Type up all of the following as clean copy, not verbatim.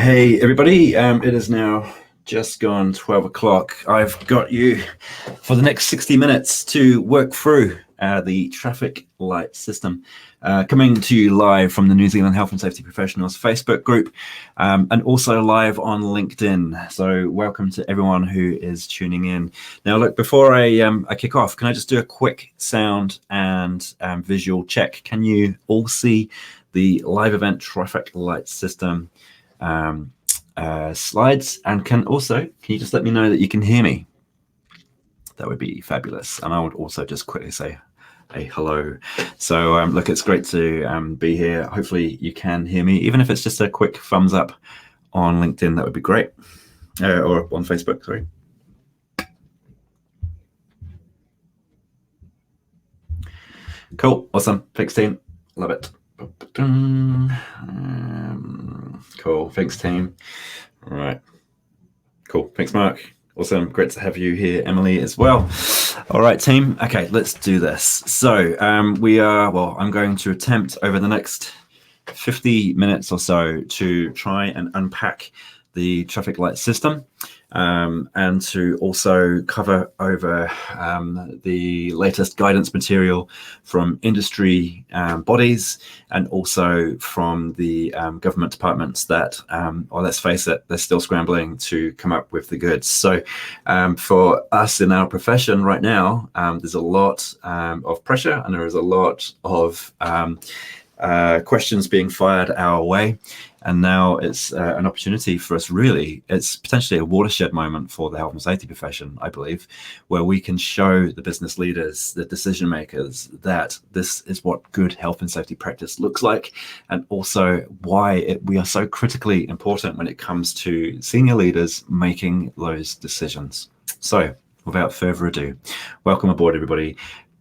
Hey everybody, it is now just gone 12 o'clock. I've got you for the next 60 minutes to work through the traffic light system, coming to you live from the New Zealand Health and Safety Professionals Facebook group, and also live on LinkedIn. So welcome to everyone who is tuning in. Now look, before I kick off, can I just do a quick sound and visual check? Can you all see the live event traffic light system slides, and can you just let me know that you can hear me? That would be fabulous. And I would also just quickly say a hello. So look, it's great to be here. Hopefully you can hear me, even if it's just a quick thumbs up on LinkedIn. That would be great, or on Facebook, sorry. Cool, awesome. Thanks team, love it. Cool, thanks team. All right, cool, thanks Mark. Awesome, great to have you here, Emily, as well. All right, team. Okay, let's do this. So I'm going to attempt over the next 50 minutes or so to try and unpack the traffic light system, and to also cover over the latest guidance material from industry bodies, and also from the government departments that, or let's face it, they're still scrambling to come up with the goods. So for us in our profession right now, there's a lot of pressure, and there is a lot of questions being fired our way. And now it's an opportunity for us, really. It's potentially a watershed moment for the health and safety profession, I believe, where we can show the business leaders, the decision makers, that this is what good health and safety practice looks like, and also why we are so critically important when it comes to senior leaders making those decisions. So without further ado, welcome aboard, everybody.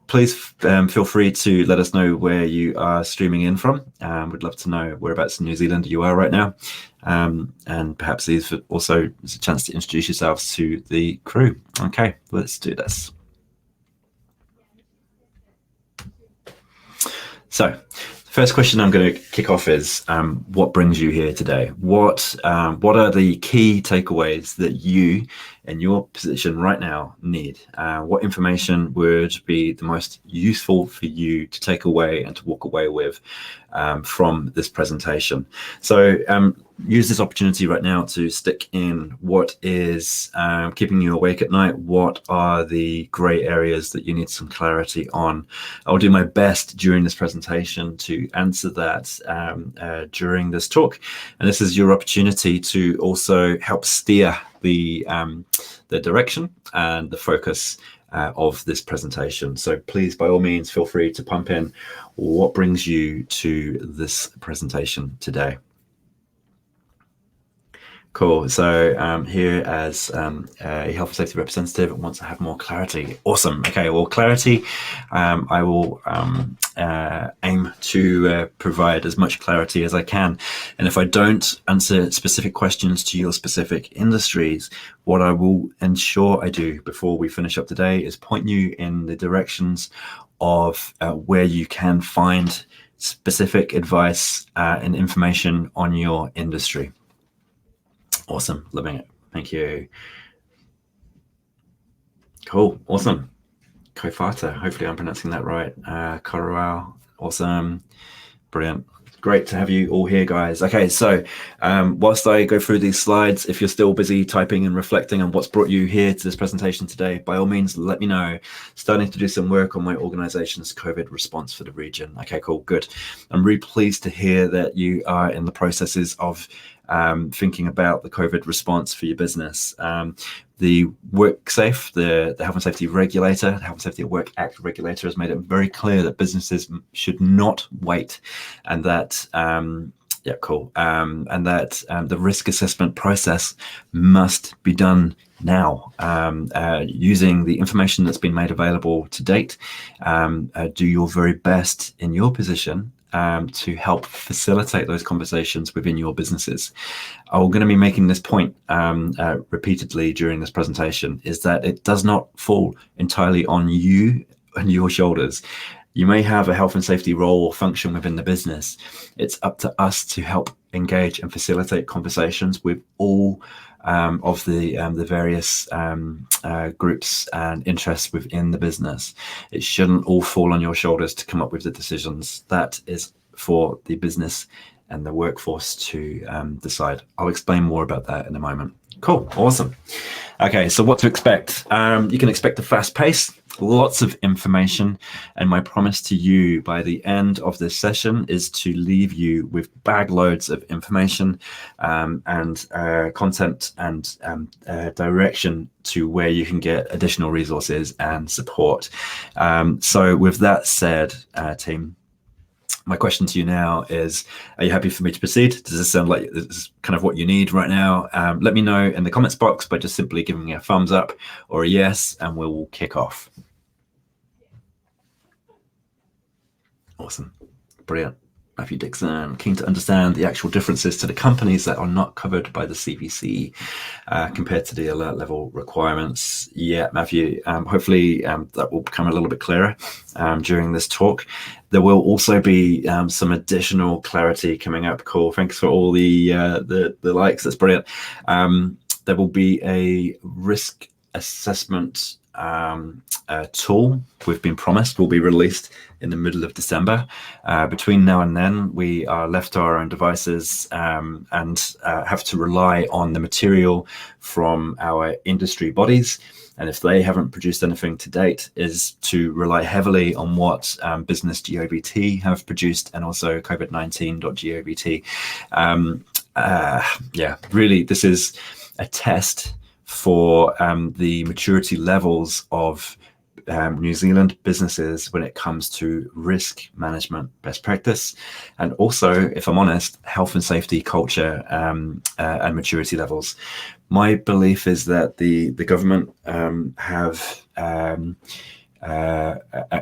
Please feel free to let us know where you are streaming in from. We'd love to know whereabouts in New Zealand you are right now. And perhaps these also is a chance to introduce yourselves to the crew. Okay, let's do this. So, first question I'm going to kick off is, what brings you here today? What are the key takeaways that you, in your position right now, need? What information would be the most useful for you to take away and to walk away with from this presentation? So use this opportunity right now to stick in what is keeping you awake at night. What are the gray areas that you need some clarity on? I'll do my best during this presentation to answer that during this talk. And this is your opportunity to also help steer the direction and the focus of this presentation. So please, by all means, feel free to pump in what brings you to this presentation today. Cool. So here as a health and safety representative, I want to have more clarity. Awesome. Okay. Well, clarity, I will aim to provide as much clarity as I can. And if I don't answer specific questions to your specific industries, what I will ensure I do before we finish up today is point you in the directions of where you can find specific advice and information on your industry. Awesome, loving it. Thank you. Cool, awesome. Kofata, hopefully I'm pronouncing that right. Korowao, awesome, brilliant. Great to have you all here, guys. Okay, so whilst I go through these slides, if you're still busy typing and reflecting on what's brought you here to this presentation today, by all means, let me know. Starting to do some work on my organization's COVID response for the region. Okay, cool, good. I'm really pleased to hear that you are in the processes of thinking about the COVID response for your business. The WorkSafe, the Health and Safety Regulator, the Health and Safety at Work Act regulator, has made it very clear that businesses should not wait, and that and that the risk assessment process must be done now, using the information that's been made available to date. Do your very best in your position to help facilitate those conversations within your businesses. I'm going to be making this point repeatedly during this presentation, is that it does not fall entirely on you and your shoulders. You may have a health and safety role or function within the business. It's up to us to help engage and facilitate conversations with all of the various groups and interests within the business. It shouldn't all fall on your shoulders to come up with the decisions. That is for the business and the workforce to decide. I'll explain more about that in a moment. Cool, awesome. Okay, so what to expect? You can expect a fast pace, lots of information, and my promise to you by the end of this session is to leave you with bag loads of information and content and direction to where you can get additional resources and support. So with that said, team, my question to you now is, are you happy for me to proceed? Does this sound like this is kind of what you need right now? Let me know in the comments box by just simply giving me a thumbs up or a yes, and we'll kick off. Awesome. Brilliant. Matthew Dixon, keen to understand the actual differences to the companies that are not covered by the CVC compared to the alert level requirements. Yeah, Matthew, hopefully that will become a little bit clearer during this talk. There will also be some additional clarity coming up. Cool. Thanks for all the likes. That's brilliant. There will be a risk assessment tool we've been promised will be released in the middle of December. Between now and then, we are left to our own devices and have to rely on the material from our industry bodies. And if they haven't produced anything to date, is to rely heavily on what Business GOVT have produced, and also COVID-19.govt. Yeah, really, this is a test for the maturity levels of New Zealand businesses when it comes to risk management best practice, and also, if I'm honest, health and safety culture and maturity levels. My belief is that the government have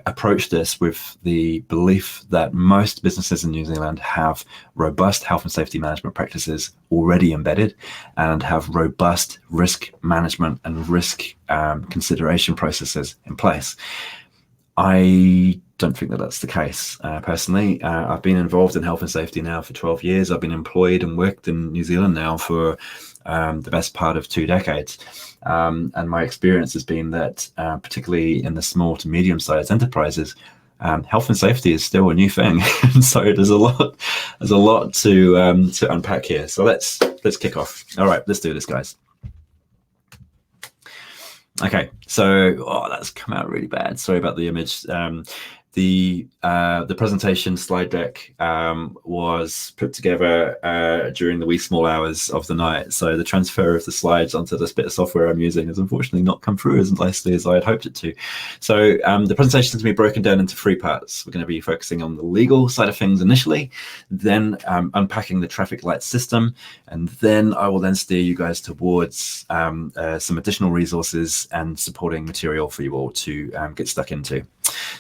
approach this with the belief that most businesses in New Zealand have robust health and safety management practices already embedded and have robust risk management and risk consideration processes in place. I don't think that that's the case. Personally, I've been involved in health and safety now for 12 years. I've been employed and worked in New Zealand now for the best part of 2 decades. And my experience has been that, particularly in the small to medium-sized enterprises, health and safety is still a new thing. And so there's a lot to unpack here. So let's kick off. All right, let's do this, guys. Okay, so that's come out really bad. Sorry about the image. The presentation slide deck was put together during the wee small hours of the night. So the transfer of the slides onto this bit of software I'm using has unfortunately not come through as nicely as I had hoped it to. So the presentation is going to be broken down into 3 parts. We're going to be focusing on the legal side of things initially, then unpacking the traffic light system, and then I will then steer you guys towards some additional resources and supporting material for you all to get stuck into.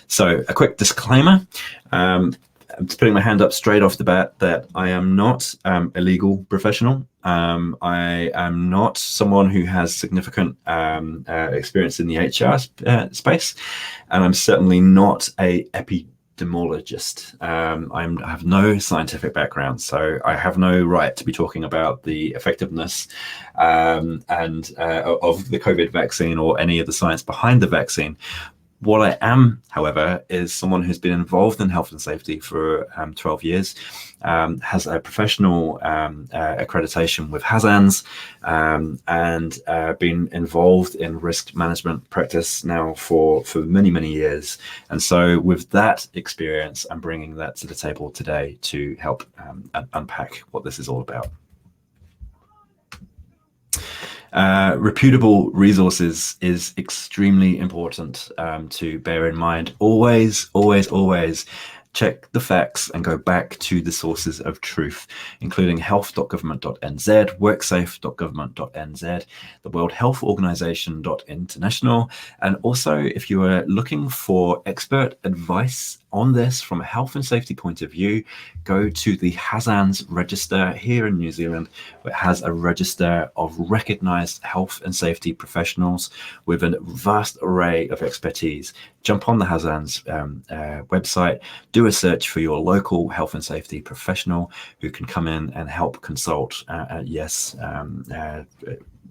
So a quick disclaimer, I'm just putting my hand up straight off the bat that I am not a legal professional. I am not someone who has significant experience in the HR space, and I'm certainly not a epidemiologist. I have no scientific background, so I have no right to be talking about the effectiveness of the COVID vaccine or any of the science behind the vaccine. What I am, however, is someone who's been involved in health and safety for 12 years, has a professional accreditation with HAZANS, and been involved in risk management practice now for many, many years. And so with that experience, I'm bringing that to the table today to help unpack what this is all about. Reputable resources is extremely important to bear in mind. Always, always, always check the facts and go back to the sources of truth, including health.government.nz, worksafe.government.nz, the World Health Organization.international, and also if you are looking for expert advice on this from a health and safety point of view, go to the HAZANS register here in New Zealand. It has a register of recognized health and safety professionals with a vast array of expertise. Jump on the HAZANS website, do a search for your local health and safety professional who can come in and help consult.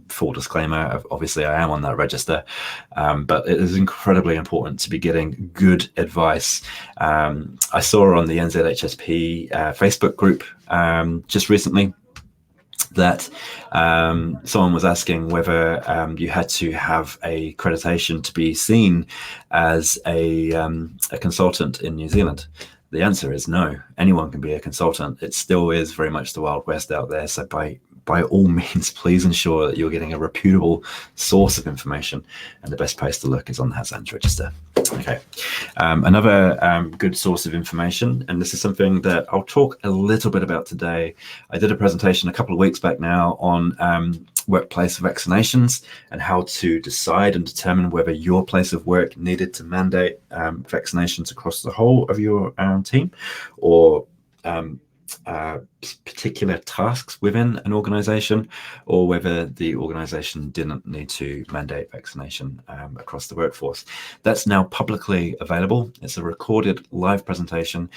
Full disclaimer, obviously I am on that register, but it is incredibly important to be getting good advice. I saw on the NZHSP Facebook group just recently that someone was asking whether you had to have a accreditation to be seen as a consultant in New Zealand. The answer is no. Anyone can be a consultant. It still is very much the Wild West out there. So by all means, please ensure that you're getting a reputable source of information, and the best place to look is on the HAZANS register. Okay, another good source of information, and this is something that I'll talk a little bit about today. I did a presentation a couple of weeks back now on workplace vaccinations and how to decide and determine whether your place of work needed to mandate vaccinations across the whole of your team, or particular tasks within an organization, or whether the organization didn't need to mandate vaccination across the workforce. That's now publicly available. It's a recorded live presentation.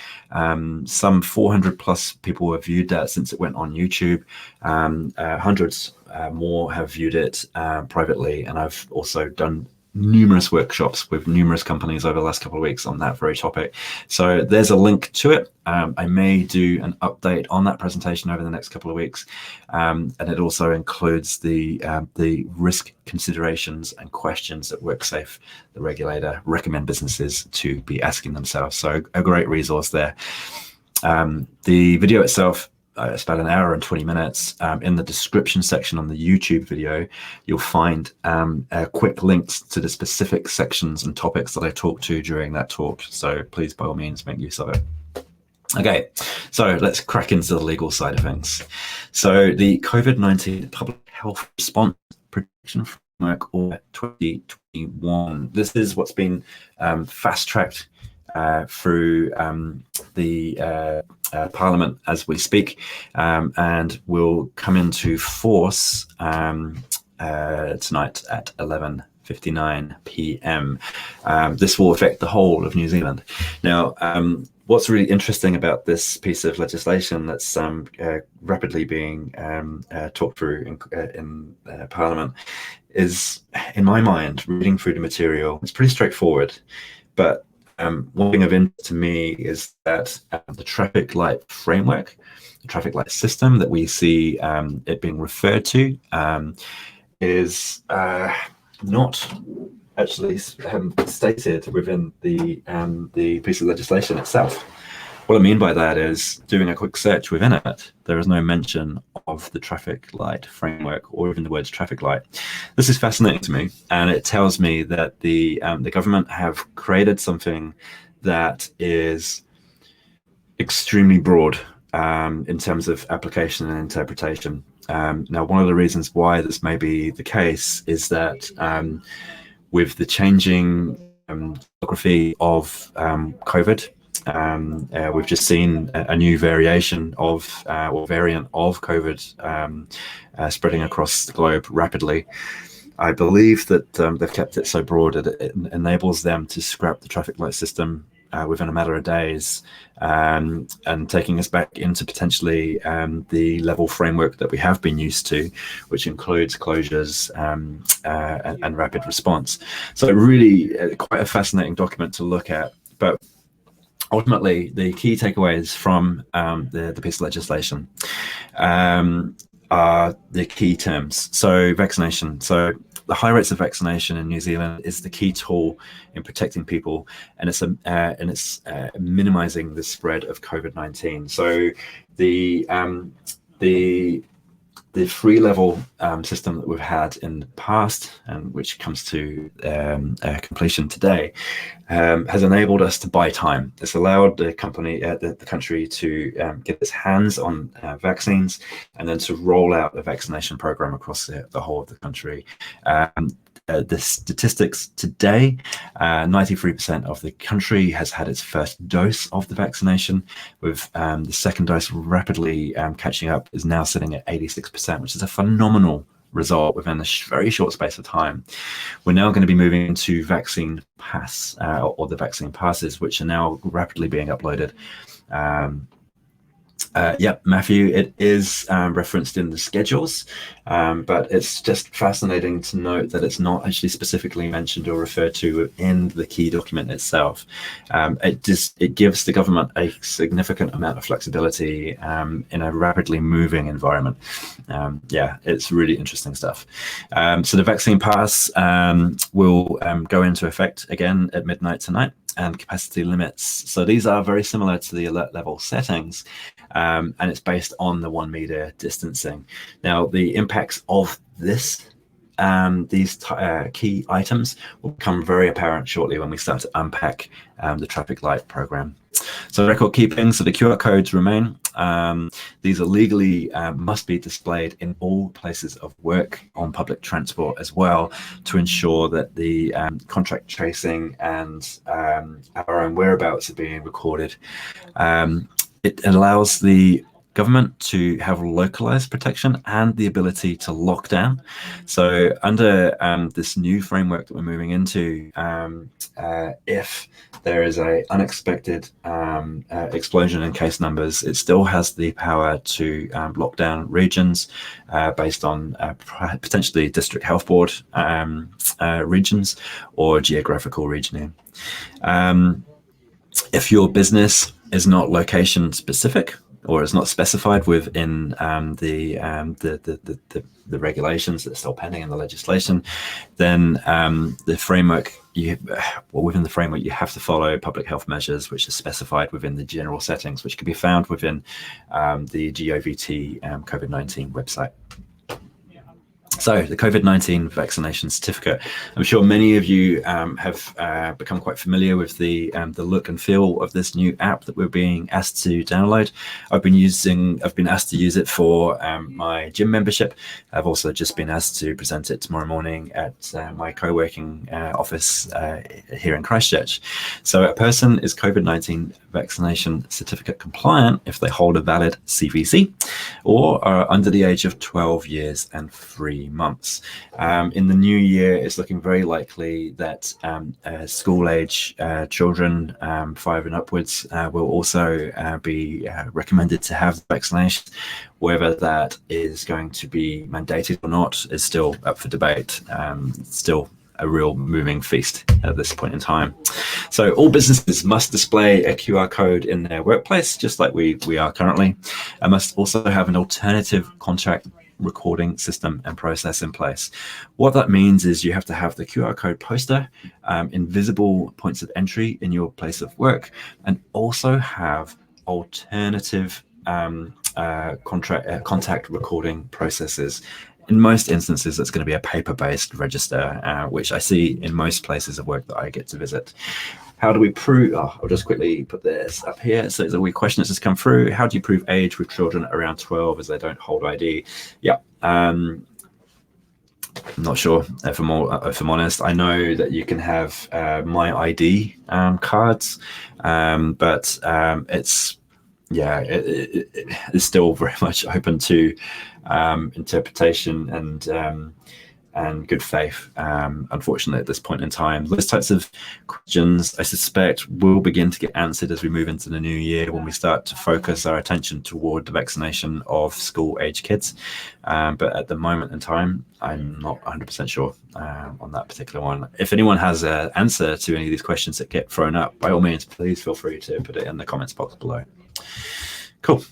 Some 400 plus people have viewed that since it went on YouTube. Hundreds more have viewed it privately, and I've also done numerous workshops with numerous companies over the last couple of weeks on that very topic. So there's a link to it. I may do an update on that presentation over the next couple of weeks, and it also includes the risk considerations and questions that WorkSafe, the regulator, recommend businesses to be asking themselves. So a great resource there. The video itself, it's about an hour and 20 minutes. In the description section on the YouTube video, you'll find quick links to the specific sections and topics that I talked to during that talk. So please, by all means, make use of it. Okay, so let's crack into the legal side of things. So the COVID-19 Public Health Response Protection Framework, or 2021, this is what's been fast-tracked through the Parliament as we speak, and will come into force tonight at 11:59 p.m. This will affect the whole of New Zealand. Now, what's really interesting about this piece of legislation that's rapidly being talked through in Parliament is, in my mind, reading through the material, it's pretty straightforward, but one thing of interest to me is that the traffic light framework, the traffic light system that we see it being referred to, is not actually stated within the piece of legislation itself. What I mean by that is, doing a quick search within it, there is no mention of the traffic light framework or even the words traffic light. This is fascinating to me, and it tells me that the government have created something that is extremely broad in terms of application and interpretation. Now, one of the reasons why this may be the case is that with the changing geography of COVID, we've just seen a new variation of or variant of COVID spreading across the globe rapidly. I believe that they've kept it so broad that it enables them to scrap the traffic light system within a matter of days, and taking us back into potentially the level framework that we have been used to, which includes closures and rapid response. So really quite a fascinating document to look at. But ultimately, the key takeaways from the piece of legislation are the key terms. So vaccination. So the high rates of vaccination in New Zealand is the key tool in protecting people, and it's minimizing the spread of COVID-19. So the free level system that we've had in the past, and which comes to completion today, has enabled us to buy time. It's allowed the country to get its hands on vaccines, and then to roll out a vaccination program across the whole of the country. the statistics today, 93% of the country has had its first dose of the vaccination, with the second dose rapidly catching up, is now sitting at 86%, which is a phenomenal result within a very short space of time. We're now going to be moving into vaccine pass or the vaccine passes, which are now rapidly being uploaded. Yep, Matthew, it is referenced in the schedules, but it's just fascinating to note that it's not actually specifically mentioned or referred to in the key document itself. It gives the government a significant amount of flexibility in a rapidly moving environment. Yeah, it's really interesting stuff. So the vaccine pass will go into effect again at midnight tonight, and capacity limits. So these are very similar to the alert level settings, and it's based on the 1 meter distancing. Now, the impacts of these key items will become very apparent shortly when we start to unpack the traffic light program. So record keeping, so the QR codes remain. These are legally must be displayed in all places of work, on public transport as well, to ensure that the contract tracing and our own whereabouts are being recorded. It allows the government to have localized protection and the ability to lock down. So under this new framework that we're moving into, if there is an unexpected explosion in case numbers, it still has the power to lock down regions based on potentially district health board regions or geographical regioning. If your business is not location specific, or is not specified within the regulations that are still pending in the legislation, then the framework, within the framework, you have to follow public health measures, which is specified within the general settings, which can be found within the GOVT COVID-19 website. So the COVID-19 vaccination certificate. I'm sure many of you have become quite familiar with the look and feel of this new app that we're being asked to download. I've been asked to use it for my gym membership. I've also just been asked to present it tomorrow morning at my co-working office here in Christchurch. So a person is COVID-19 vaccination certificate compliant if they hold a valid CVC or are under the age of 12 years and 3 months. In the new year, it's looking very likely that school age children 5 and upwards will also be recommended to have the vaccination. Whether that is going to be mandated or not is still up for debate. Still a real moving feast at this point in time. So all businesses must display a QR code in their workplace, just like we are currently, and must also have an alternative contract recording system and process in place. What that means is you have to have the QR code poster in visible points of entry in your place of work, and also have alternative contact recording processes. In most instances, it's going to be a paper-based register, which I see in most places of work that I get to visit. How do we prove? I'll just quickly put this up here. So there's a wee question that's just come through. How do you prove age with children around 12 as they don't hold ID? Yeah. I'm not sure if I'm honest. I know that you can have my ID cards, but it's still very much open to interpretation and good faith, unfortunately, at this point in time. Those types of questions, I suspect, will begin to get answered as we move into the new year, when we start to focus our attention toward the vaccination of school-age kids. But at the moment in time, I'm not 100% sure on that particular one. If anyone has an answer to any of these questions that get thrown up, by all means, please feel free to put it in the comments box below. Cool.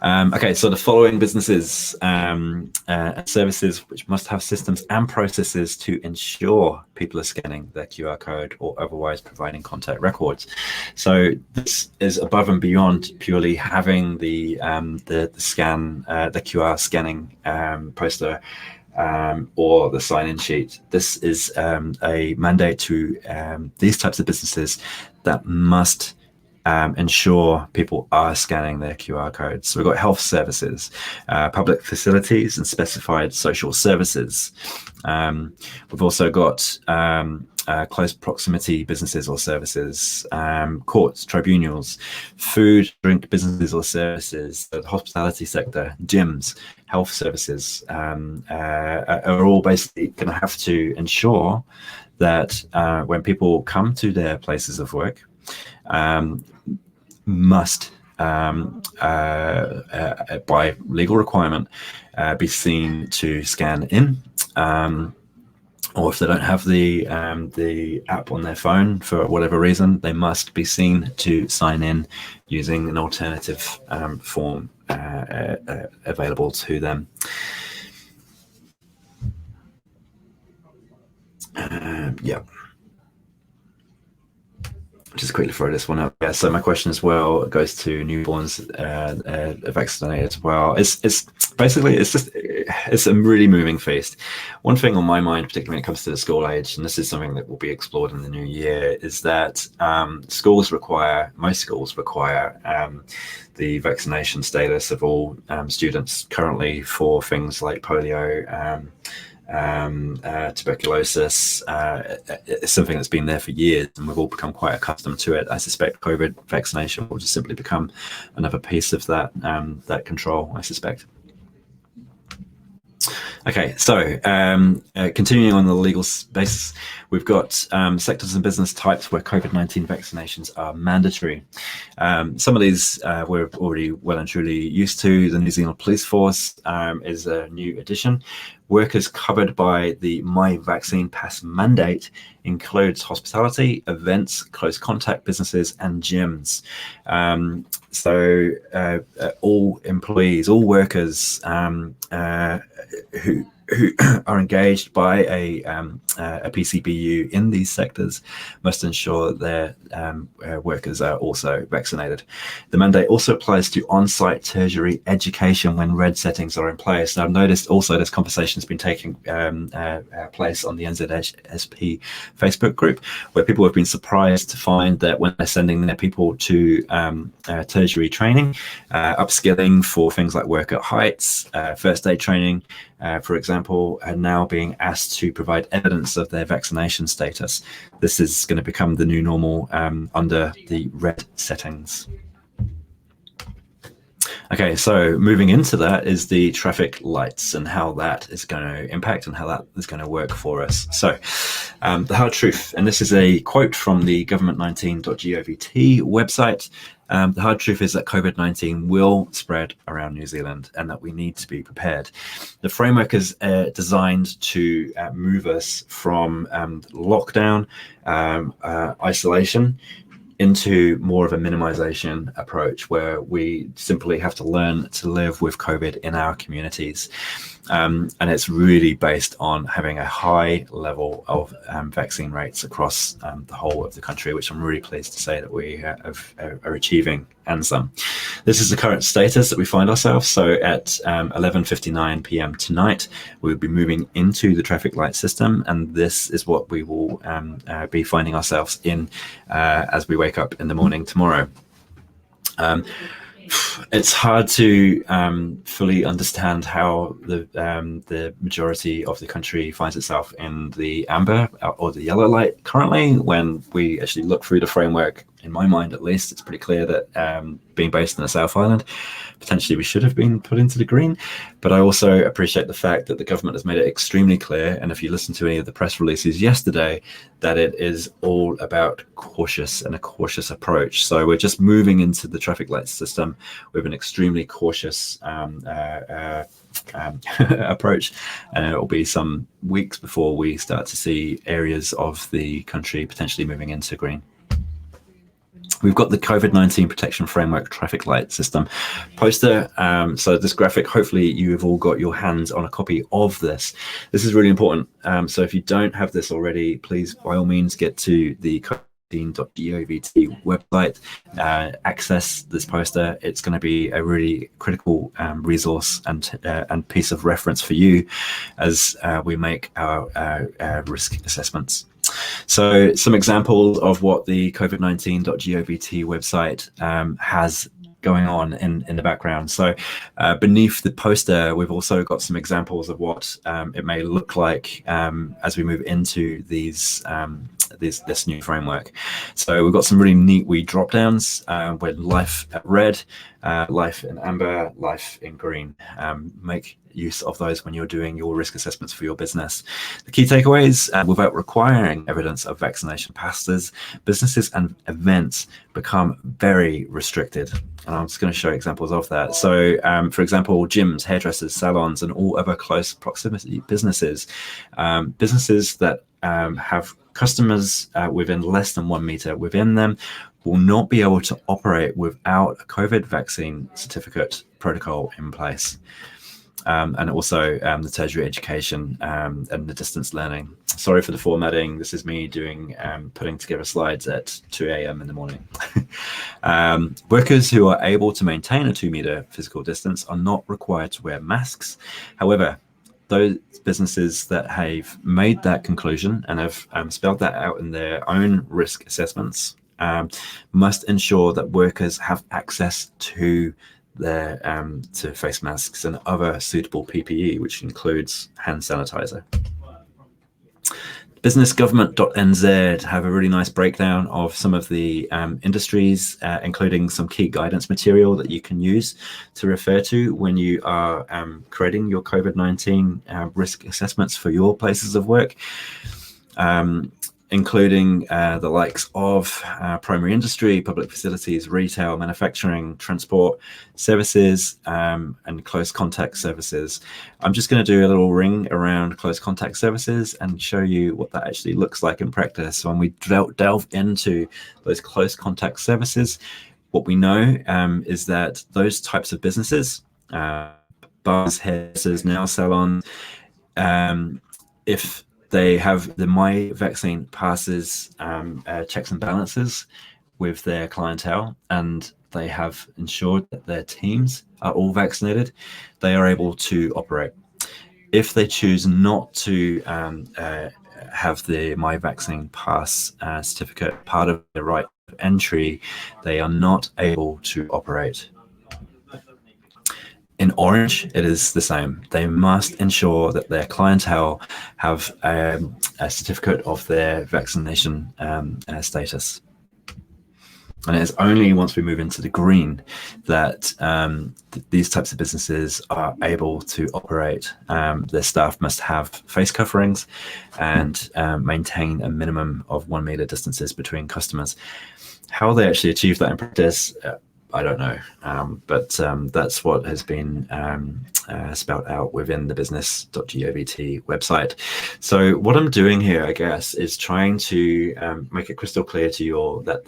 Okay, so the following businesses and services which must have systems and processes to ensure people are scanning their QR code or otherwise providing contact records. So this is above and beyond purely having the scan, the QR scanning poster or the sign-in sheet. This is a mandate to these types of businesses that must ensure people are scanning their QR codes. So we've got health services, public facilities, and specified social services. We've also got close proximity businesses or services, courts, tribunals, food, drink businesses or services, the hospitality sector, gyms, health services are all basically going to have to ensure that when people come to their places of work, must by legal requirement be seen to scan in, or if they don't have the app on their phone for whatever reason, they must be seen to sign in using an alternative form available to them. Yeah. Just quickly throw this one up. Yeah, so my question as well goes to newborns vaccinated as well. It's basically, it's a really moving feast. One thing on my mind, particularly when it comes to the school age, and this is something that will be explored in the new year, is that most schools require the vaccination status of all students currently for things like polio, tuberculosis. It's something that's been there for years, and we've all become quite accustomed to it. I suspect COVID vaccination will just simply become another piece of that that control, I suspect. Okay, so continuing on the legal basis, we've got sectors and business types where COVID-19 vaccinations are mandatory. Some of these we're already well and truly used to. The New Zealand Police Force is a new addition. Workers covered by the My Vaccine Pass mandate includes hospitality, events, close contact businesses, and gyms. So all employees, all workers who are engaged by a PCBU in these sectors must ensure their workers are also vaccinated. The mandate also applies to on-site tertiary education when red settings are in place. Now, I've noticed also this conversation has been taking place on the NZHSP Facebook group, where people have been surprised to find that when they're sending their people to tertiary training, upskilling for things like work at heights, first aid training, for example, are now being asked to provide evidence of their vaccination status. This is going to become the new normal under the red settings. Okay, so moving into that is the traffic lights and how that is going to impact and how that is going to work for us. So the hard truth, and this is a quote from the government19.govt website. The hard truth is that COVID-19 will spread around New Zealand and that we need to be prepared. The framework is designed to move us from lockdown, isolation, into more of a minimization approach where we simply have to learn to live with COVID in our communities. And it's really based on having a high level of vaccine rates across the whole of the country, which I'm really pleased to say that we are achieving, and some. This is the current status that we find ourselves. So at 11:59 p.m. tonight, we'll be moving into the traffic light system, and this is what we will be finding ourselves in as we wake up in the morning tomorrow. It's hard to fully understand how the majority of the country finds itself in the amber or the yellow light currently. When we actually look through the framework, in my mind at least, it's pretty clear that being based in the South Island, potentially we should have been put into the green. But I also appreciate the fact that the government has made it extremely clear, and if you listen to any of the press releases yesterday, that it is all about cautious and a cautious approach. So we're just moving into the traffic light system with an extremely cautious approach, and it will be some weeks before we start to see areas of the country potentially moving into green. We've got the COVID-19 protection framework traffic light system poster. So this graphic, hopefully you have all got your hands on a copy of this. This is really important. So if you don't have this already, please, by all means, get to the COVID-19.govt website, access this poster. It's going to be a really critical resource and piece of reference for you as we make our risk assessments. So some examples of what the COVID-19.govt website has going on in the background. So beneath the poster, we've also got some examples of what it may look like as we move into this new framework. So we've got some really neat wee drop downs with life at red, life in amber, life in green. Make use of those when you're doing your risk assessments for your business. The key takeaways: without requiring evidence of vaccination passes, businesses and events become very restricted. And I'm just going to show examples of that. So for example, gyms, hairdressers, salons, and all other close proximity businesses, businesses that have customers within less than 1 meter within them, will not be able to operate without a COVID vaccine certificate protocol in place. And also the tertiary education and the distance learning. Sorry for the formatting. This is me doing putting together slides at 2 a.m. in the morning. Workers who are able to maintain a 2 meter physical distance are not required to wear masks. However, those businesses that have made that conclusion and have spelled that out in their own risk assessments must ensure that workers have access to their to face masks and other suitable PPE, which includes hand sanitizer. Businessgovernment.nz have a really nice breakdown of some of the industries, including some key guidance material that you can use to refer to when you are creating your COVID-19 risk assessments for your places of work. Including the likes of primary industry, public facilities, retail, manufacturing, transport, services, and close contact services. I'm just going to do a little ring around close contact services and show you what that actually looks like in practice. So when we delve into those close contact services, what we know is that those types of businesses, bars, hairdressers, nail salons, if they have the My Vaccine passes checks and balances with their clientele, and they have ensured that their teams are all vaccinated, they are able to operate. If they choose not to have the My Vaccine pass certificate part of their right of entry, they are not able to operate. In orange, it is the same. They must ensure that their clientele have a certificate of their vaccination status. And it is only once we move into the green that these types of businesses are able to operate. Their staff must have face coverings and maintain a minimum of 1 meter distances between customers. How they actually achieve that in practice, I don't know, but that's what has been spelled out within the business.govt website. So what I'm doing here, I guess, is trying to make it crystal clear to you all that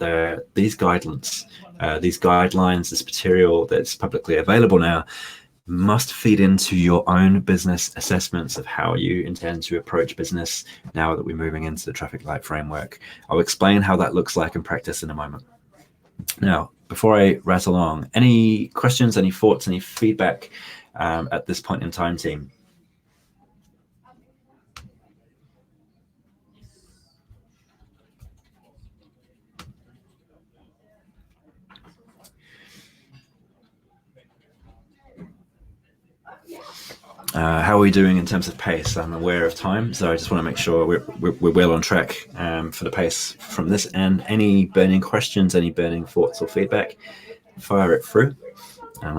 these guidelines, this material that's publicly available now, must feed into your own business assessments of how you intend to approach business now that we're moving into the traffic light framework. I'll explain how that looks like in practice in a moment. Now, before I rattle along, any questions, any thoughts, any feedback at this point in time, team? How are we doing in terms of pace? I'm aware of time, so I just want to make sure we're well on track for the pace from this end. Any burning questions, any burning thoughts or feedback, fire it through, and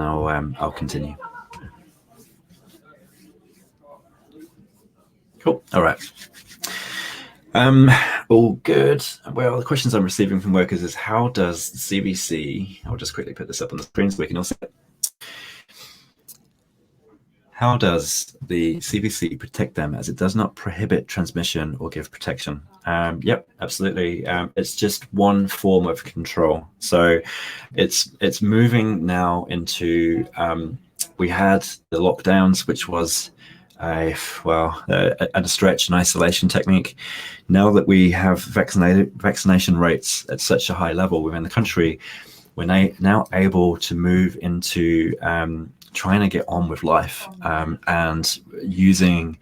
I'll continue. Cool. All right. All good. Well, the questions I'm receiving from workers is, how does the CBC, I'll just quickly put this up on the screen so we can all see it. How does the CBC protect them, as it does not prohibit transmission or give protection? Yep, absolutely. It's just one form of control. So it's moving now into, we had the lockdowns, which was a stretch, an isolation technique. Now that we have vaccination rates at such a high level within the country, we're now able to move into trying to get on with life and using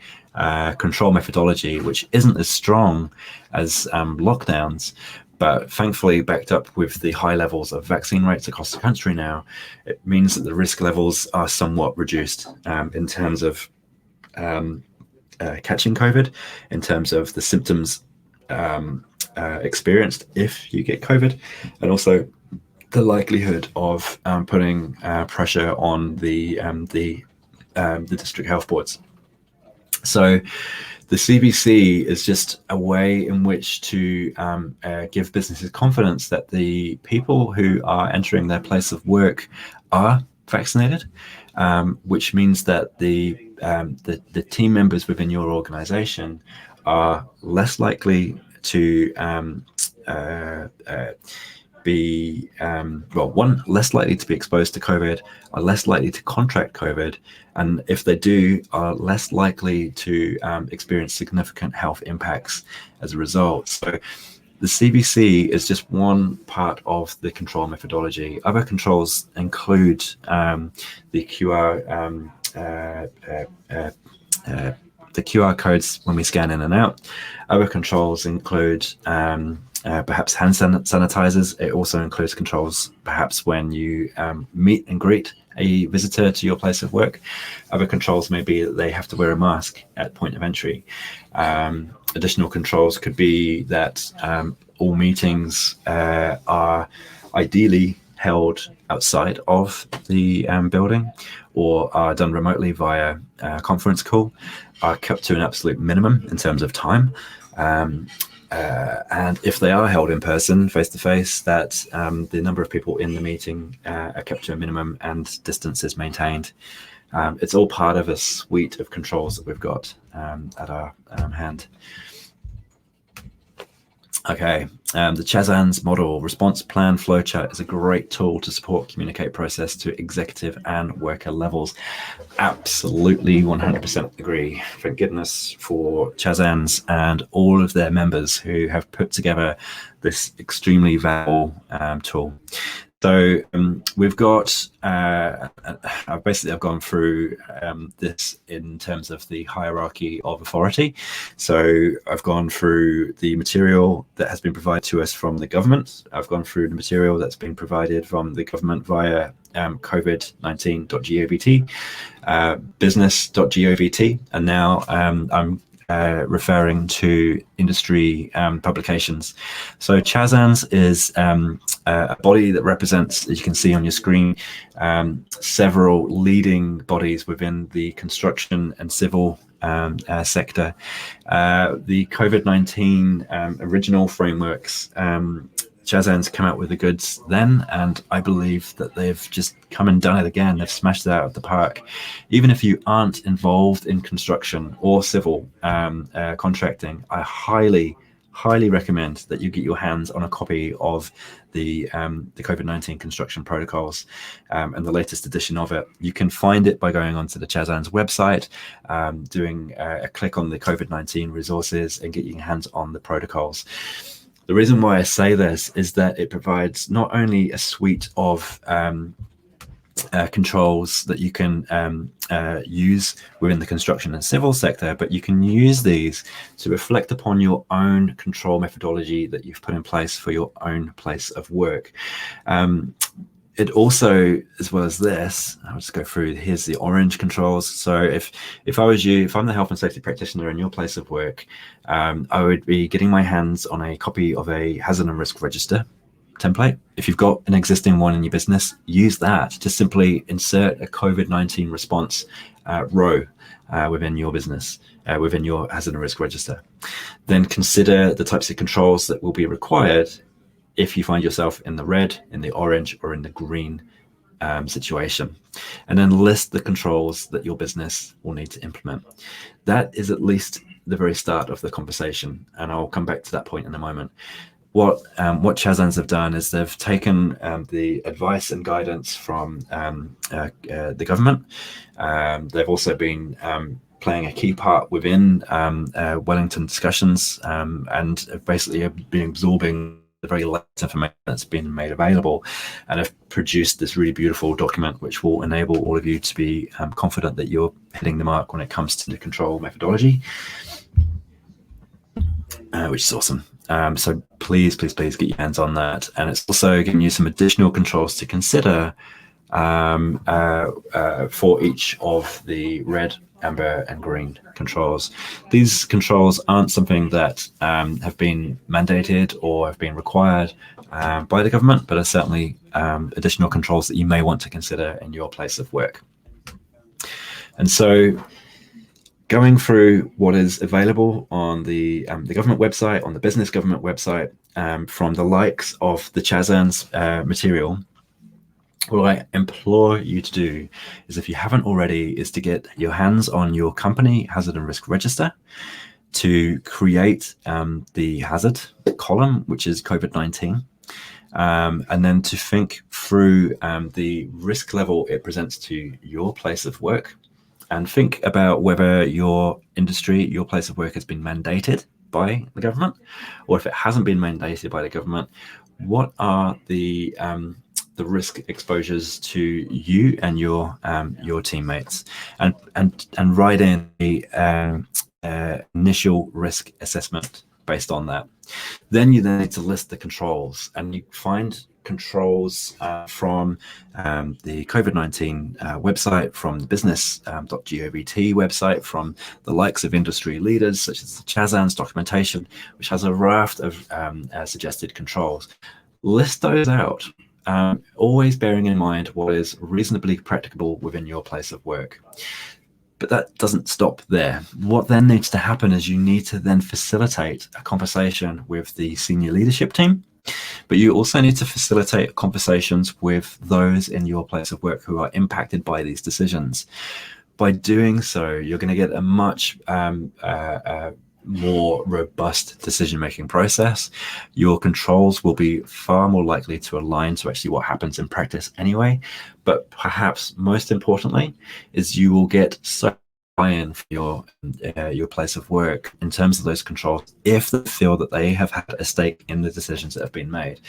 control methodology, which isn't as strong as lockdowns, but thankfully backed up with the high levels of vaccine rates across the country now, it means that the risk levels are somewhat reduced in terms of catching COVID, in terms of the symptoms experienced if you get COVID, and also the likelihood of putting pressure on the district health boards. So the CBC is just a way in which to give businesses confidence that the people who are entering their place of work are vaccinated, which means that the team members within your organization are less likely to be less likely to be exposed to COVID, are less likely to contract COVID, and if they do, are less likely to experience significant health impacts as a result. So the CBC is just one part of the control methodology. Other controls include the QR codes when we scan in and out. Other controls include perhaps hand sanitizers. It also includes controls perhaps when you meet and greet a visitor to your place of work. Other controls may be that they have to wear a mask at point of entry. Additional controls could be that all meetings are ideally held outside of the building, or are done remotely via conference call, are kept to an absolute minimum in terms of time. And if they are held in person, face-to-face, that the number of people in the meeting are kept to a minimum and distance is maintained. It's all part of a suite of controls that we've got at our hand. Okay, the Chazan's model response plan flowchart is a great tool to support communicate process to executive and worker levels. Absolutely 100% agree. Thank goodness for Chazan's and all of their members who have put together this extremely valuable tool. So we've got, I've gone through this in terms of the hierarchy of authority. So I've gone through the material that has been provided to us from the government. I've gone through the material that's been provided from the government via covid19.govt, business.govt, and now I'm referring to industry publications. So Chazan's is a body that represents, as you can see on your screen, several leading bodies within the construction and civil sector. The COVID-19 original frameworks, Chazan's come out with the goods then, and I believe that they've just come and done it again. They've smashed it out of the park. Even if you aren't involved in construction or civil contracting, I highly recommend that you get your hands on a copy of the COVID-19 construction protocols and the latest edition of it. You can find it by going onto the Chazan's website, doing a click on the COVID-19 resources, and getting your hands on the protocols. The reason why I say this is that it provides not only a suite of controls that you can use within the construction and civil sector, but you can use these to reflect upon your own control methodology that you've put in place for your own place of work. It also, as well as this, I'll just go through, here's the orange controls. So if I was you, if I'm the health and safety practitioner in your place of work, I would be getting my hands on a copy of a hazard and risk register template. If you've got an existing one in your business, use that to simply insert a COVID-19 response row within your business, within your hazard and risk register. Then consider the types of controls that will be required if you find yourself in the red, in the orange, or in the green situation, and then list the controls that your business will need to implement. That is at least the very start of the conversation, and I'll come back to that point in a moment. What Chazan's have done is they've taken the advice and guidance from the government. They've also been playing a key part within Wellington discussions, and basically have been absorbing the very latest information that's been made available, and have produced this really beautiful document which will enable all of you to be confident that you're hitting the mark when it comes to the control methodology, which is awesome. So please get your hands on that. And it's also giving you some additional controls to consider for each of the red, amber, and green controls. These controls aren't something that have been mandated or have been required by the government, but are certainly additional controls that you may want to consider in your place of work. And so, going through what is available on the government website, on the business government website, from the likes of the Chazan's material, what I implore you to do is, if you haven't already, is to get your hands on your company hazard and risk register, to create the hazard column, which is COVID-19, and then to think through the risk level it presents to your place of work, and think about whether your industry, your place of work, has been mandated by the government, or if it hasn't been mandated by the government, what are the risk exposures to you and your teammates, and write in the initial risk assessment based on that. Then you need to list the controls, and you find controls from the COVID-19 website, from the business.govt website, from the likes of industry leaders such as the Chazan's documentation, which has a raft of suggested controls. List those out, always bearing in mind what is reasonably practicable within your place of work. But that doesn't stop there. What then needs to happen is you need to then facilitate a conversation with the senior leadership team, but you also need to facilitate conversations with those in your place of work who are impacted by these decisions. By doing so, you're going to get a much more robust decision-making process. Your controls will be far more likely to align to actually what happens in practice anyway. But perhaps most importantly is you will get so buy-in for your place of work in terms of those controls if they feel that they have had a stake in the decisions that have been made.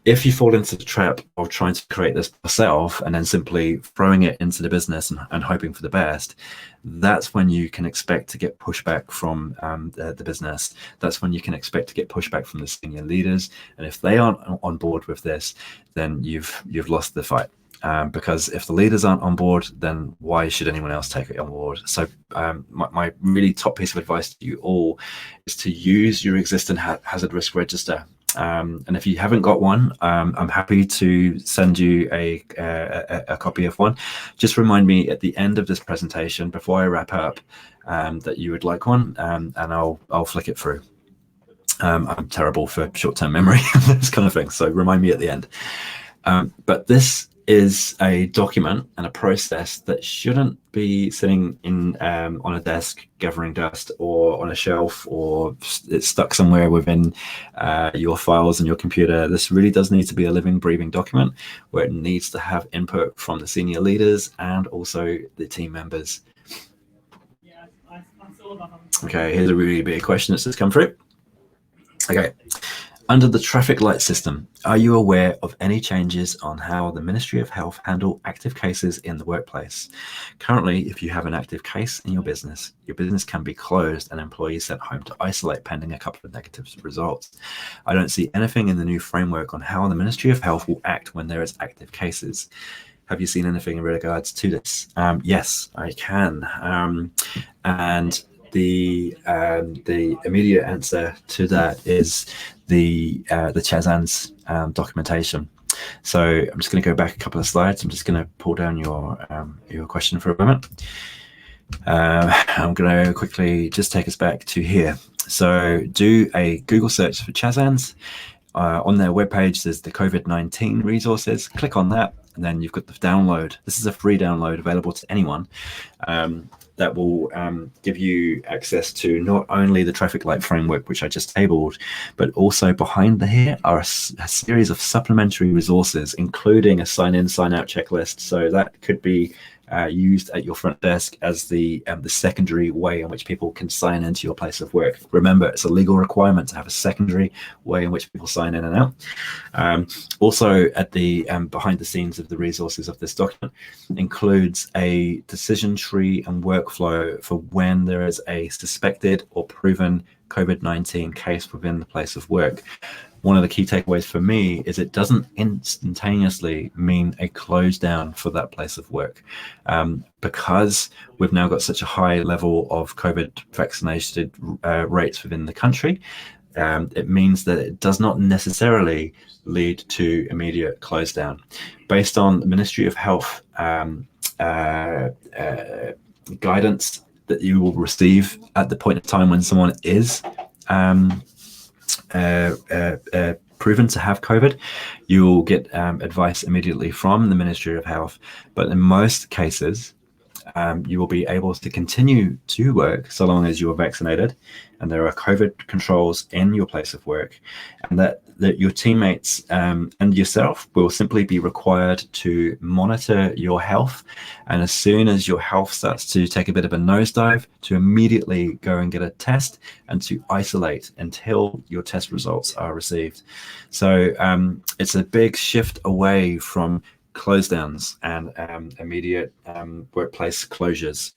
If you fall into the trap of trying to create this yourself and then simply throwing it into the business and hoping for the best, that's when you can expect to get pushback from the business. That's when you can expect to get pushback from the senior leaders. And if they aren't on board with this, then you've lost the fight. Because if the leaders aren't on board, then why should anyone else take it on board? So my really top piece of advice to you all is to use your existing hazard risk register. And if you haven't got one, I'm happy to send you a copy of one. Just remind me at the end of this presentation, before I wrap up, that you would like one, and I'll flick it through. I'm terrible for short-term memory, this kind of thing, so remind me at the end. But this is a document and a process that shouldn't be sitting in on a desk gathering dust, or on a shelf, or it's stuck somewhere within your files and your computer. This really does need to be a living, breathing document where it needs to have input from the senior leaders and also the team members. Okay, here's a really big question that's just come through. Okay. Under the traffic light system, are you aware of any changes on how the Ministry of Health handle active cases in the workplace? Currently, if you have an active case in your business can be closed and employees sent home to isolate pending a couple of negative results. I don't see anything in the new framework on how the Ministry of Health will act when there is active cases. Have you seen anything in regards to this? Yes, I can. And the immediate answer to that is the Chazan's documentation. So I'm just going to go back a couple of slides. I'm just going to pull down your question for a moment. I'm going to quickly just take us back to here. So do a Google search for Chazan's. On their webpage, there's the COVID-19 resources. Click on that, and then you've got the download. This is a free download available to anyone. That will give you access to not only the traffic light framework, which I just tabled, but also behind here are a series of supplementary resources, including a sign-in, sign-out checklist. So that could be used at your front desk as the secondary way in which people can sign into your place of work. Remember, it's a legal requirement to have a secondary way in which people sign in and out. Also, at the behind the scenes of the resources of this document includes a decision tree and workflow for when there is a suspected or proven COVID-19 case within the place of work. One of the key takeaways for me is it doesn't instantaneously mean a close down for that place of work. Because we've now got such a high level of COVID vaccinated rates within the country, it means that it does not necessarily lead to immediate close down. Based on the Ministry of Health guidance that you will receive at the point of time when someone is proven to have COVID, you will get advice immediately from the Ministry of Health. But in most cases, you will be able to continue to work so long as you are vaccinated and there are COVID controls in your place of work, and that your teammates and yourself will simply be required to monitor your health. And as soon as your health starts to take a bit of a nosedive, to immediately go and get a test and to isolate until your test results are received. So it's a big shift away from close downs and immediate workplace closures.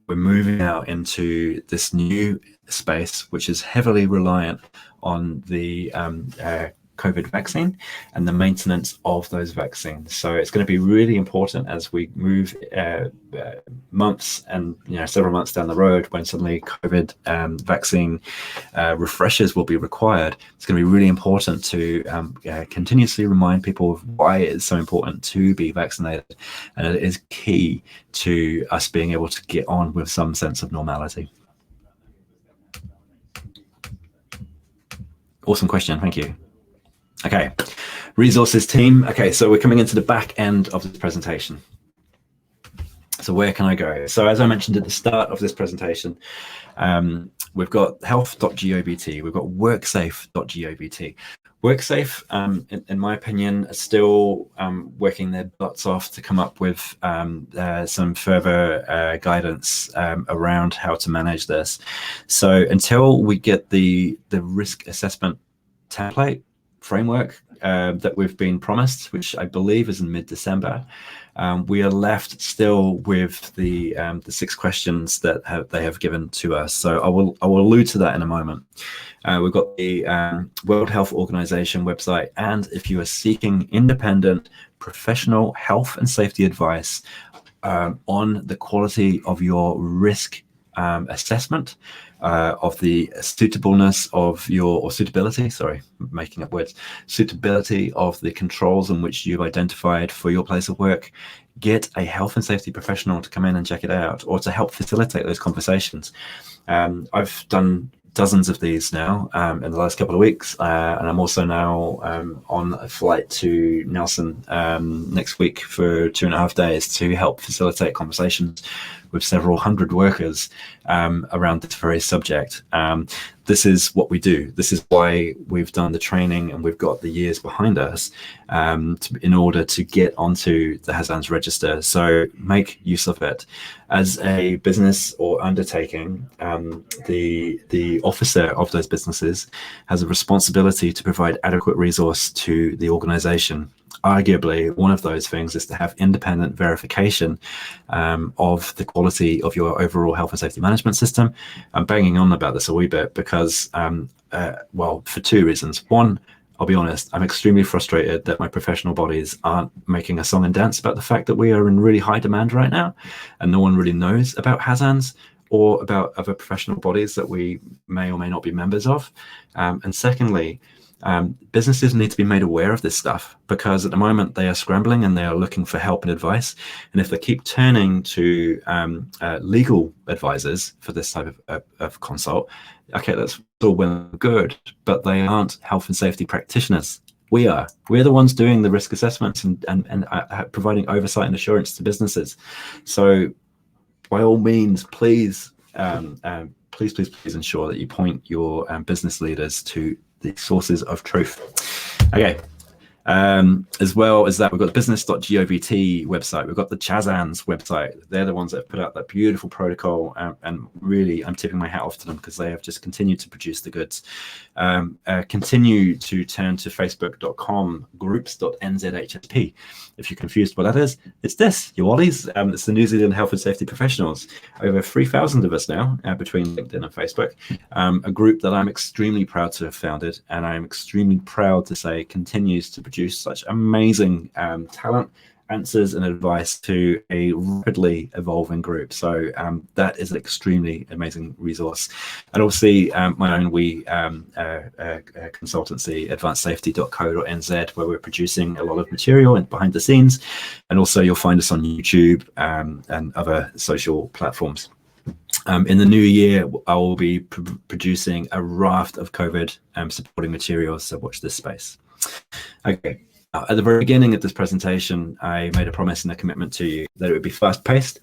We're moving out into this new space, which is heavily reliant on the COVID vaccine and the maintenance of those vaccines. So it's going to be really important as we move months and several months down the road, when suddenly COVID vaccine refreshers will be required. It's going to be really important to continuously remind people of why it is so important to be vaccinated, and it is key to us being able to get on with some sense of normality. Awesome question, thank you. Okay, resources team. Okay, so we're coming into the back end of this presentation. So where can I go? So as I mentioned at the start of this presentation, we've got health.gobt, we've got worksafe.gobt. WorkSafe, in my opinion, are still working their butts off to come up with some further guidance around how to manage this. So until we get the risk assessment template framework that we've been promised, which I believe is in mid-December, we are left still with the 6 questions that they have given to us. So I will allude to that in a moment. We've got the World Health Organization website, and if you are seeking independent professional health and safety advice on the quality of your risk assessment, of the suitableness of your, or suitability, sorry, making up words, suitability of the controls in which you've identified for your place of work, get a health and safety professional to come in and check it out, or to help facilitate those conversations. I've done dozens of these now in the last couple of weeks, and I'm also now on a flight to Nelson next week for 2.5 days to help facilitate conversations with several hundred workers around this very subject. This is what we do. This is why we've done the training and we've got the years behind us in order to get onto the HAZANS register. So make use of it. As a business or undertaking, the officer of those businesses has a responsibility to provide adequate resource to the organization. Arguably, one of those things is to have independent verification of the quality of your overall health and safety management system. I'm banging on about this a wee bit because, well, for 2 reasons. One, I'll be honest, I'm extremely frustrated that my professional bodies aren't making a song and dance about the fact that we are in really high demand right now, and no one really knows about HAZANS or about other professional bodies that we may or may not be members of. And secondly, businesses need to be made aware of this stuff, because at the moment they are scrambling and they are looking for help and advice. And if they keep turning to legal advisors for this type of consult, okay, that's all well and good, but they aren't health and safety practitioners. We're the ones doing the risk assessments and providing oversight and assurance to businesses. So by all means, please ensure that you point your business leaders to the sources of truth. Okay, As well as that, we've got the business.govt website. We've got the Chazans website. They're the ones that have put out that beautiful protocol, and really I'm tipping my hat off to them because they have just continued to produce the goods. Continue to turn to facebook.com groups.NZHSP. If you're confused what that is, it's this, you Ollies. It's the New Zealand Health and Safety Professionals. Over 3,000 of us now between LinkedIn and Facebook. A group that I'm extremely proud to have founded, and I'm extremely proud to say continues to produce such amazing talent, answers and advice to a rapidly evolving group. So that is an extremely amazing resource. And obviously my own consultancy, advancedsafety.co.nz, where we're producing a lot of material and behind the scenes. And also you'll find us on YouTube and other social platforms. In the new year, I will be producing a raft of COVID supporting materials, so watch this space. Okay. At the very beginning of this presentation, I made a promise and a commitment to you that it would be fast-paced.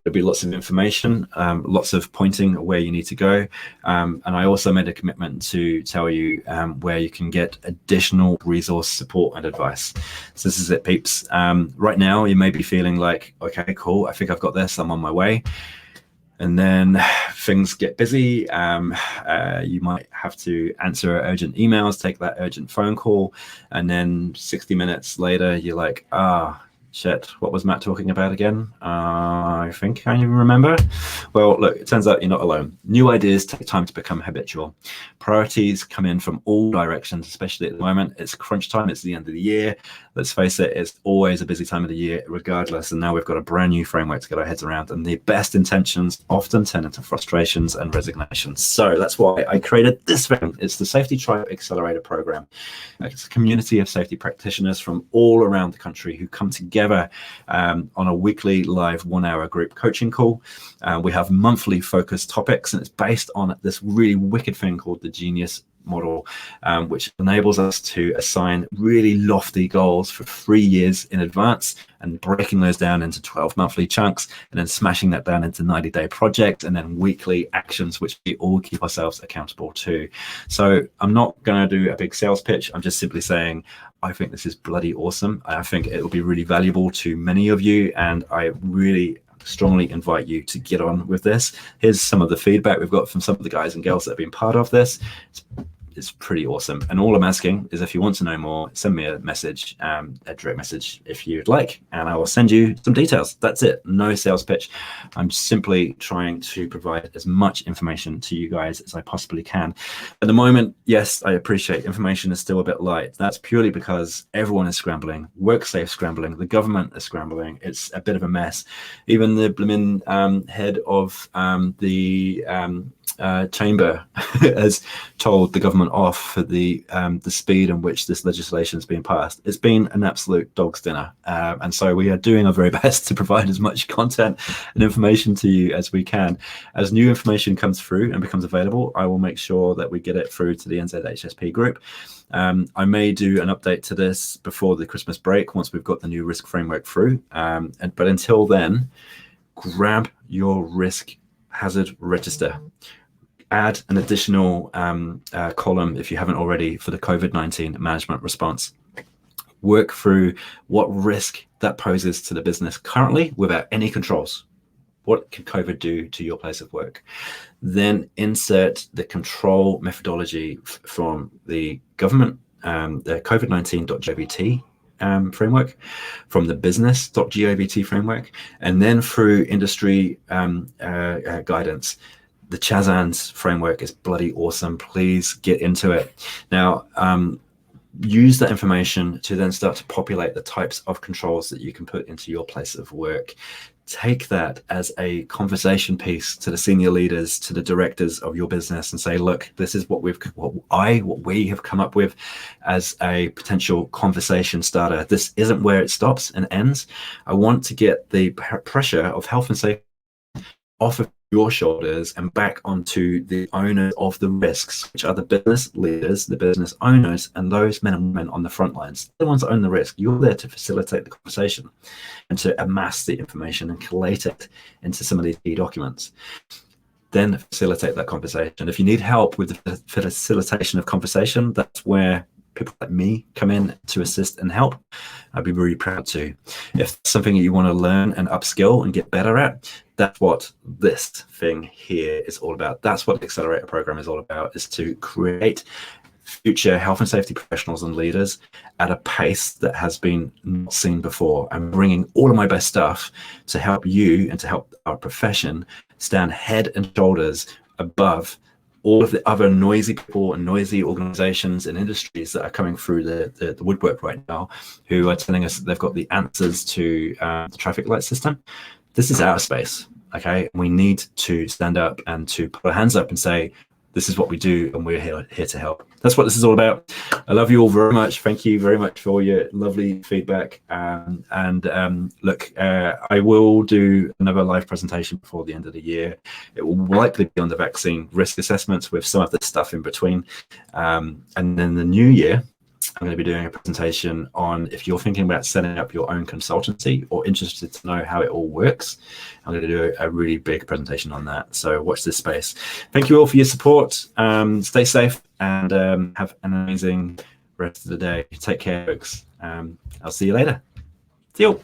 There'd be lots of information, lots of pointing where you need to go. And I also made a commitment to tell you where you can get additional resource support and advice. So this is it, peeps. Right now, you may be feeling like, okay, cool, I think I've got this, I'm on my way. And then things get busy. You might have to answer urgent emails, take that urgent phone call. And then 60 minutes later, you're like, shit, what was Matt talking about again? I think I even remember. Well, look, it turns out you're not alone. New ideas take time to become habitual. Priorities come in from all directions, especially at the moment. It's crunch time, it's the end of the year. Let's face it, it's always a busy time of the year, regardless. And now we've got a brand new framework to get our heads around. And the best intentions often turn into frustrations and resignations. So that's why I created this thing. It's the Safety Tribe Accelerator Program. It's a community of safety practitioners from all around the country who come together on a weekly live 1-hour group coaching call. We have monthly focused topics, and it's based on this really wicked thing called the Genius model, which enables us to assign really lofty goals for 3 years in advance and breaking those down into 12 monthly chunks and then smashing that down into 90-day projects and then weekly actions, which we all keep ourselves accountable to. So I'm not going to do a big sales pitch. I'm just simply saying, I think this is bloody awesome. I think it will be really valuable to many of you, and I really strongly invite you to get on with this. Here's some of the feedback we've got from some of the guys and girls that have been part of this. It's pretty awesome. And all I'm asking is, if you want to know more, send me a message, a direct message if you'd like, and I will send you some details. That's it. No sales pitch. I'm simply trying to provide as much information to you guys as I possibly can. At the moment, yes, I appreciate information is still a bit light. That's purely because everyone is scrambling. WorkSafe scrambling. The government is scrambling. It's a bit of a mess. Even the blooming head of the chamber has told the government off for the speed in which this legislation is being passed. It's been an absolute dog's dinner, and so we are doing our very best to provide as much content and information to you as we can. As new information comes through and becomes available, I will make sure that we get it through to the NZHSP group. I may do an update to this before the Christmas break once we've got the new risk framework through, but until then, grab your risk hazard register. Add an additional column, if you haven't already, for the COVID-19 management response. Work through what risk that poses to the business currently without any controls. What can COVID do to your place of work? Then insert the control methodology from the government, the COVID-19.govt framework, from the business.govt framework, and then through industry guidance. The Chazans framework is bloody awesome. Please get into it. Now, use that information to then start to populate the types of controls that you can put into your place of work. Take that as a conversation piece to the senior leaders, to the directors of your business, and say, look, this is what we have come up with as a potential conversation starter. This isn't where it stops and ends. I want to get the pressure of health and safety off of your shoulders and back onto the owners of the risks, which are the business leaders, the business owners, and those men and women on the front lines. They're the ones that own the risk. You're there to facilitate the conversation and to amass the information and collate it into some of these key documents. Then facilitate that conversation. If you need help with the facilitation of conversation, that's where people like me come in to assist and help, I'd be really proud to. If it's something that you want to learn and upskill and get better at, that's what this thing here is all about. That's what the Accelerator program is all about, is to create future health and safety professionals and leaders at a pace that has been not seen before. I'm bringing all of my best stuff to help you and to help our profession stand head and shoulders above all of the other noisy people and noisy organizations and industries that are coming through the woodwork right now, who are telling us that they've got the answers to the traffic light system. This is our space, okay? We need to stand up and to put our hands up and say, this is what we do, and we're here to help. That's what this is all about. I love you all very much. Thank you very much for your lovely feedback. Look, I will do another live presentation before the end of the year. It will likely be on the vaccine risk assessments with some of the stuff in between. And then the new year, I'm going to be doing a presentation on, if you're thinking about setting up your own consultancy or interested to know how it all works, I'm going to do a really big presentation on that. So watch this space. Thank you all for your support. Stay safe and have an amazing rest of the day. Take care, folks. I'll see you later. See you.